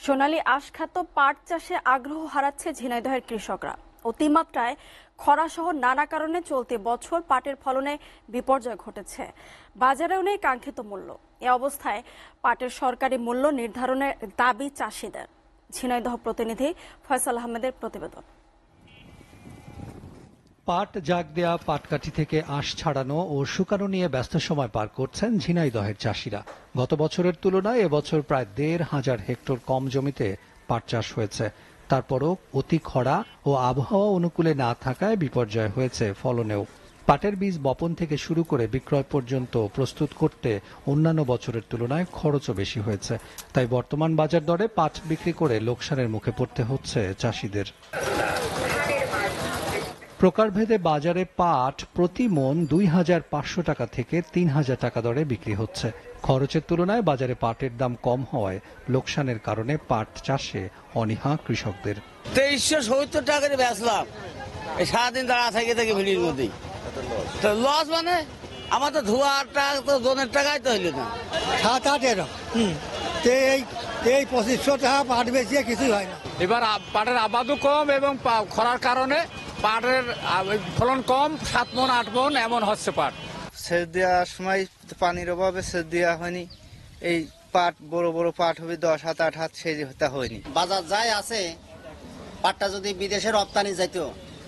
সোনালী আঁশখাত পাট চাষে আগ্রহ হারাচ্ছে ঝিনাইদহের কৃষকরা। অতিমাত্রায় খরাসহ নানা কারণে চলতি বছর পাটের ফলনে বিপর্যয় ঘটেছে। বাজারেও নেই কাঙ্ক্ষিত মূল্য। এ অবস্থায় পাটের সরকারি মূল্য নির্ধারণের দাবি চাষিদের। ঝিনাইদহ প্রতিনিধি ফয়সাল আহমেদের প্রতিবেদন। পাট জাগ দেয়া, পাটকাঠি থেকে আঁশ ছাড়ানো ও শুকানো নিয়ে ব্যস্ত সময় পার করছেন ঝিনাইদহের চাষিরা। গত বছরের তুলনায় এবছর প্রায় ১,৫০০ হেক্টর কম জমিতে পাট চাষ হয়েছে। তারপরও অতি খরা ও আবহাওয়া অনুকূলে না থাকায় বিপর্যয় হয়েছে ফলনেও। পাটের বীজ বপন থেকে শুরু করে বিক্রয় পর্যন্ত প্রস্তুত করতে অন্যান্য বছরের তুলনায় খরচও বেশি হয়েছে। তাই বর্তমান বাজার দরে পাট বিক্রি করে লোকসানের মুখে পড়তে হচ্ছে চাষিদের। প্রকারভেদে বাজারে পাট প্রতি মণ ২,৫০০ টাকা থেকে ৩,০০০ টাকা দরে বিক্রি হচ্ছে। খরচের তুলনায় বাজারে পাটের দাম কম হওয়ায় লোকসানের কারণে পাট চাষে অনীহা কৃষকদের। ২৩৭০ টাকা করে বেচলাম, সারাদিন দাঁড়া থেকে ভিড়ির মধ্যেই লস। মানে আমার তো ধোয়ার টাকা তো জনের টাকাই তো হইল না। ৭-৮ এই ২৫০০ টাকা পাট বেচিয়ে কিছুই হয় না। এবার পাটের আবাদও কম এবং খরার কারণে পাটের ফলন কম, ৭ মণ ৮ মণ এমন হচ্ছে পাট। সেচ দেওয়ার সময় পানির অভাবে সেচ দেওয়া হয়নি। এই পাট বড় বড় পাট হবে ১০ হাত ৮ হাত, সেচ হতে হয়নি। বাজার যাই আছে, পাটটা যদি বিদেশে রপ্তানি যাইত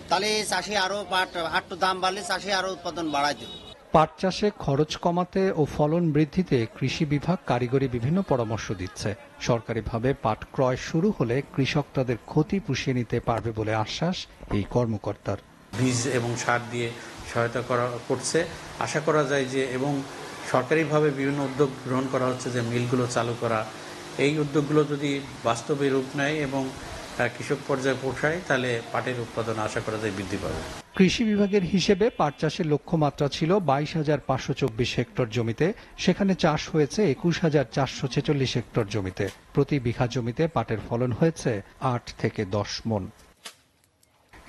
তাহলে চাষি আরো পাট একটু দাম বাড়লে চাষি আরো উৎপাদন বাড়াইত। পাট চাষে খরচ কমাতে ও ফলন বৃদ্ধিতে কৃষি বিভাগ কারিগরি বিভিন্ন পরামর্শ দিচ্ছে। সরকারিভাবে পাট ক্রয় শুরু হলে কৃষক তাদের ক্ষতি পুষিয়ে নিতে পারবে বলে আশ্বাস এই কর্মকর্তার। বীজ এবং সার দিয়ে সহায়তা করছে। আশা করা যায় যে, এবং সরকারিভাবে বিভিন্ন উদ্যোগ গ্রহণ করা হচ্ছে যে মিলগুলো চালু করা। এই উদ্যোগগুলো যদি বাস্তবে রূপ নেয় এবং কৃষক পর্যায়ে পৌঁছায়, তাহলে পাটের উৎপাদন আশা করা যায় বৃদ্ধি পাবে। কৃষি বিভাগের হিসেবে পাট চাষের লক্ষ্যমাত্রা ছিল ২২,৫২৪ হেক্টর জমিতে, সেখানে চাষ হয়েছে ২১,৪৪৬ হেক্টর জমিতে। প্রতি বিঘা জমিতে পাটের ফলন হয়েছে ৮ থেকে ১০ মণ।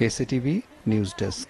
এসিটিভি নিউজ ডেস্ক।